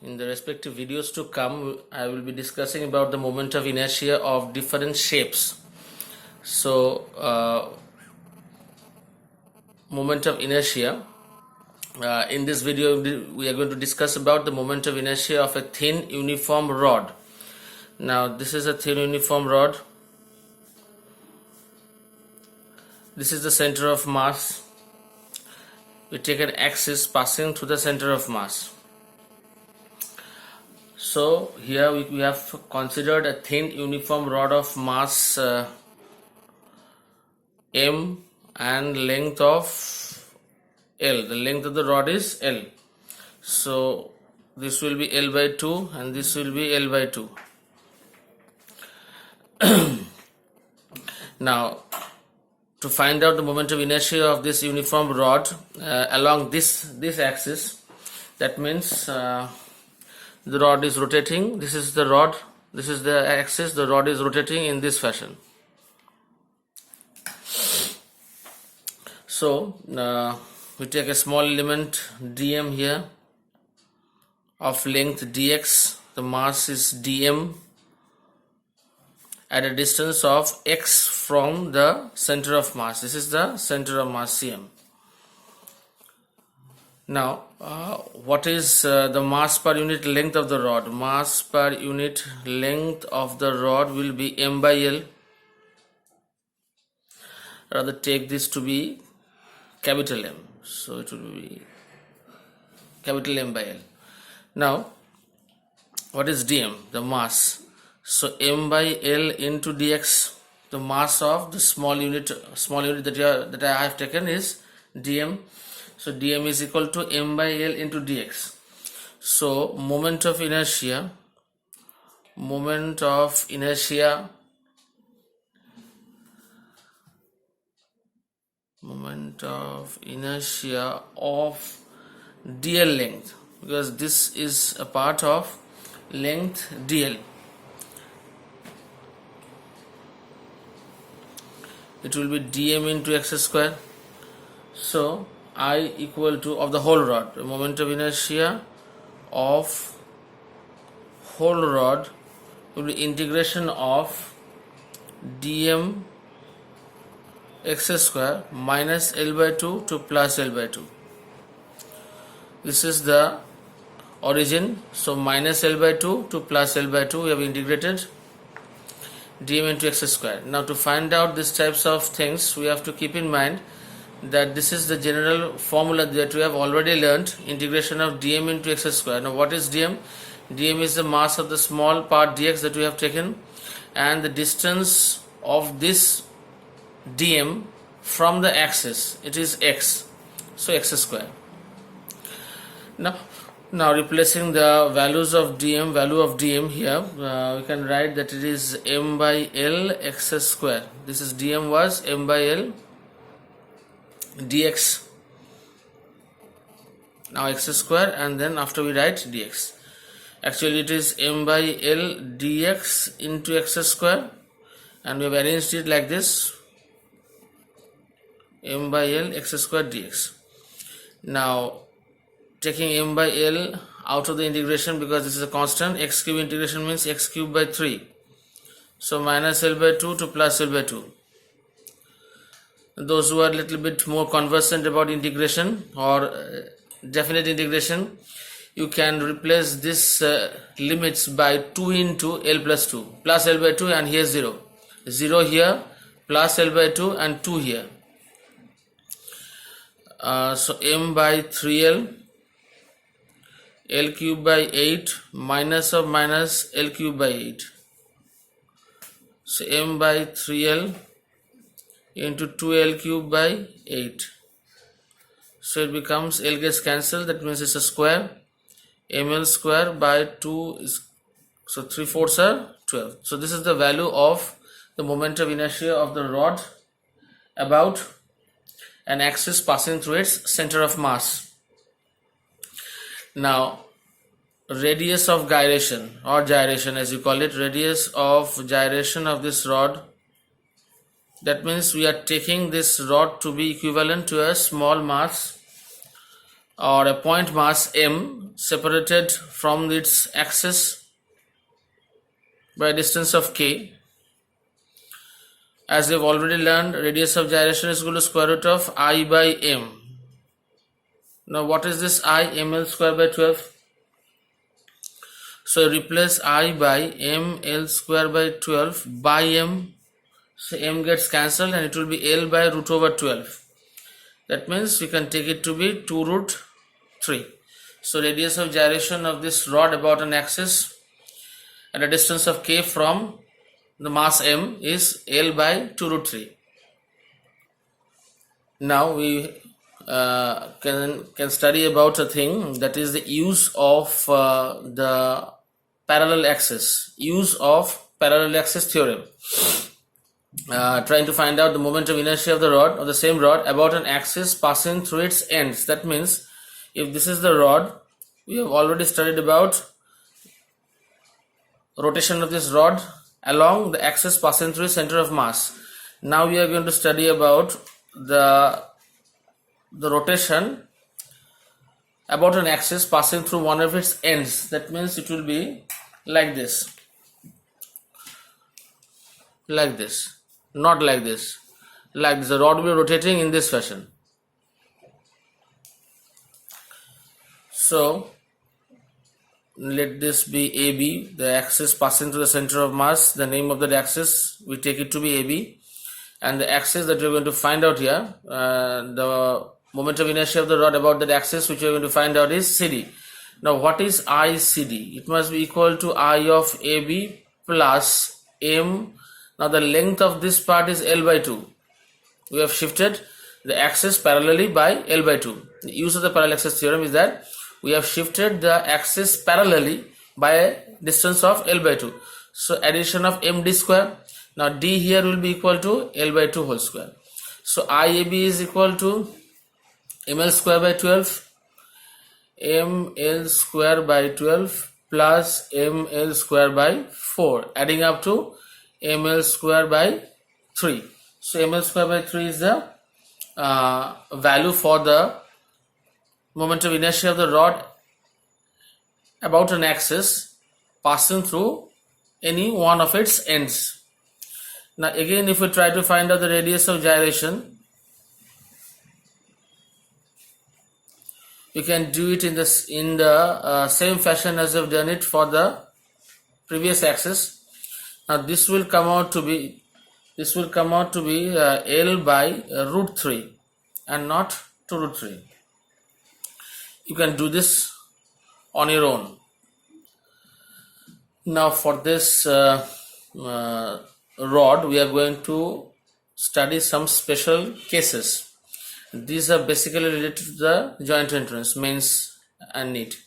In the respective videos to come, I will be discussing about the moment of inertia of different shapes. So, moment of inertia. In this video, we are going to discuss about the moment of inertia of a thin uniform rod. Now, this is a thin uniform rod. This is the center of mass. We take an axis passing through the center of mass. So here we have considered a thin uniform rod of mass m and length of L. The length of the rod is L. So this will be L by 2 and this will be L by 2. Now, to find out the moment of inertia of this uniform rod along this axis, that means the rod is rotating. This is the rod, this is the axis, the rod is rotating in this fashion. So we take a small element dm here of length dx, the mass is dm at a distance of x from the center of mass. This is the center of mass cm. Now, what is the mass per unit length of the rod? Mass per unit length of the rod will be m by L. Rather take this to be capital M. So it will be capital M by L. Now, what is dm? The mass. So m by L into dx, the mass of the small unit that I have taken is dm. So dm is equal to m by L into dx. So moment of inertia of dl length, because this is a part of length dl. It will be dm into x square. So I equal to of the whole rod. The moment of inertia of whole rod will be integration of dm x square minus L by 2 to plus L by 2. This is the origin. So minus L by 2 to plus L by 2, we have integrated dm into x square. Now to find out these types of things, we have to keep in mind that this is the general formula that we have already learned, integration of dm into x square. Now what is dm? Dm is the mass of the small part dx that we have taken, and the distance of this dm from the axis, it is x, so x square. Now replacing the values of dm here, we can write that it is m by L x square. This is dm was m by L dx, now x square, and then after we write dx. Actually it is m by L dx into x square, and we have arranged it like this, m by L x square dx. Now taking m by L out of the integration, because this is a constant, x cube integration means x cube by 3. So minus L by 2 to plus L by 2. Those who are a little bit more conversant about integration or definite integration, you can replace this limits by 2 into L plus 2, plus L by 2, and here 0. 0 here, plus L by 2, and 2 here. So m by 3L, L cube by 8, minus of minus L cube by 8. So m by 3L into 2L cube by 8. So it becomes L gets cancelled, that means it's a square. ml square by 2 is, so 3/4 are 12. So this is the value of the moment of inertia of the rod about an axis passing through its center of mass. Now radius of gyration, or gyration as you call it, radius of gyration of this rod, that means we are taking this rod to be equivalent to a small mass or a point mass m separated from its axis by a distance of k. As we've already learned, radius of gyration is equal to square root of I by m. Now what is this I? ml square by 12. So replace I by ml square by 12 by m. So m gets cancelled and it will be L by root over 12. That means we can take it to be 2 root 3. So radius of gyration of this rod about an axis at a distance of k from the mass m is L by 2 root 3. Now we can study about a thing, that is the use of the parallel axis. Use of parallel axis theorem. Trying to find out the moment of inertia of the rod, or the same rod, about an axis passing through its ends. That means if this is the rod, we have already studied about rotation of this rod along the axis passing through its center of mass. Now we are going to study about the rotation about an axis passing through one of its ends. That means it will be like this, not like this, like this. The rod will be rotating in this fashion. So let this be AB, the axis passing through the center of mass. The name of that axis, we take it to be AB, and the axis that we are going to find out here, the moment of inertia of the rod about that axis, which we are going to find out, is CD. Now what is ICD? It must be equal to I of AB plus M. Now the length of this part is L by 2. We have shifted the axis parallelly by L by 2. The use of the parallel axis theorem is that we have shifted the axis parallelly by a distance of L by 2. So addition of md square. Now d here will be equal to L by 2 whole square. So IAB is equal to ml square by 12, ml square by 12 plus ml square by 4, adding up to ml square by 3. So ml square by 3 is the value for the moment of inertia of the rod about an axis passing through any one of its ends. Now again, if we try to find out the radius of gyration, we can do it in the same fashion as we've done it for the previous axis. Now this will come out to be L by root 3 and not 2 root 3. You can do this on your own. Now for this rod, we are going to study some special cases. These are basically related to the joint entrance, mains and NEET.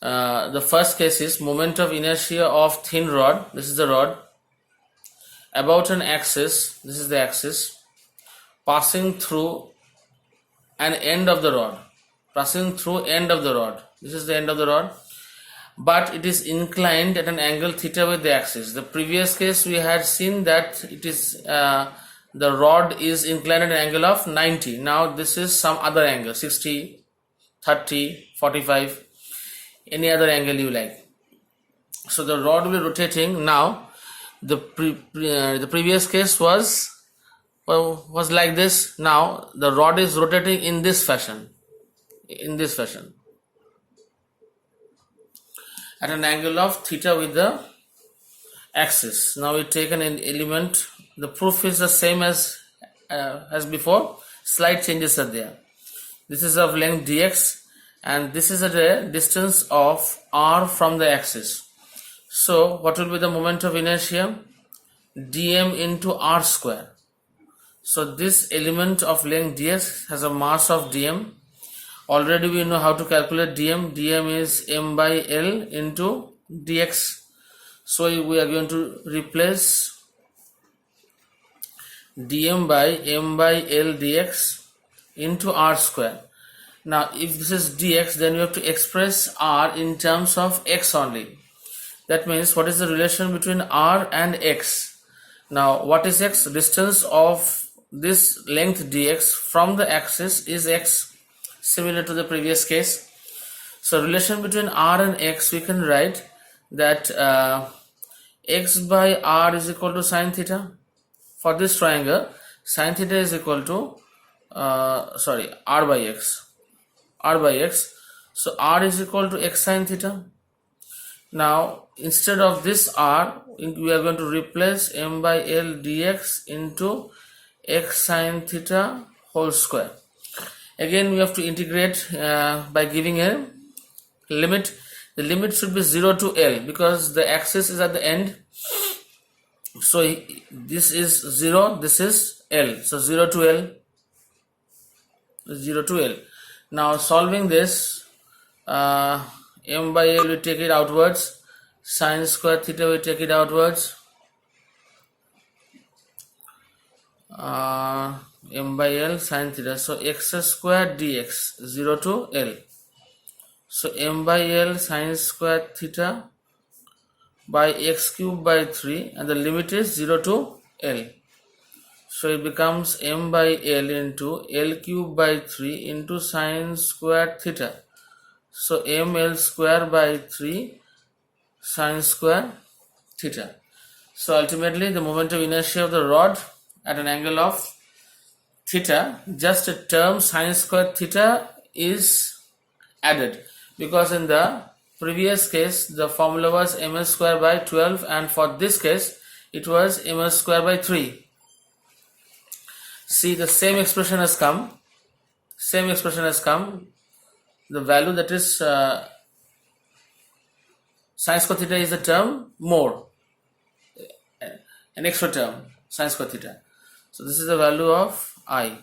The first case is moment of inertia of thin rod. This is the rod about an axis. This is the axis passing through an end of the rod. This is the end of the rod, but it is inclined at an angle theta with the axis. The previous case we had seen that it is the rod is inclined at an angle of 90. Now this is some other angle, 60, 30, 45, any other angle you like. So the rod will be rotating. Now the previous case was like this. Now the rod is rotating in this fashion, at an angle of theta with the axis. Now we take an element. The proof is the same as before. Slight changes are there. This is of length dx, and this is at a distance of r from the axis. So what will be the moment of inertia? Dm into r square. So this element of length dx has a mass of dm. Already we know how to calculate dm. Dm is m by l into dx. So we are going to replace dm by m by l dx into r square. Now if this is dx, then we have to express r in terms of x only. That means what is the relation between r and x? Now what is x? Distance of this length dx from the axis is x. similar to the previous case. So relation between r and x, we can write that x by r is equal to sine theta. For this triangle, sine theta is equal to r by x. So r is equal to x sine theta. Now instead of this r, we are going to replace m by l dx into x sine theta whole square. Again, we have to integrate by giving a limit. The limit should be 0 to L because the axis is at the end. So this is 0, this is L. So 0 to L. 0 to L. Now solving this, m by L we take it outwards. Sine square theta we take it outwards. M by L sine theta. So x square dx 0 to L. So m by L sine square theta by x cube by 3, and the limit is 0 to L. So it becomes m by L into L cube by 3 into sine square theta. So ml square by 3 sine square theta. So ultimately the moment of inertia of the rod at an angle of theta, just a term sine square theta is added, because in the previous case the formula was ms square by 12 and for this case it was ms square by 3. See, the same expression has come. The value, that is sine square theta is the term more, an extra term, sine square theta. So this is the value of I.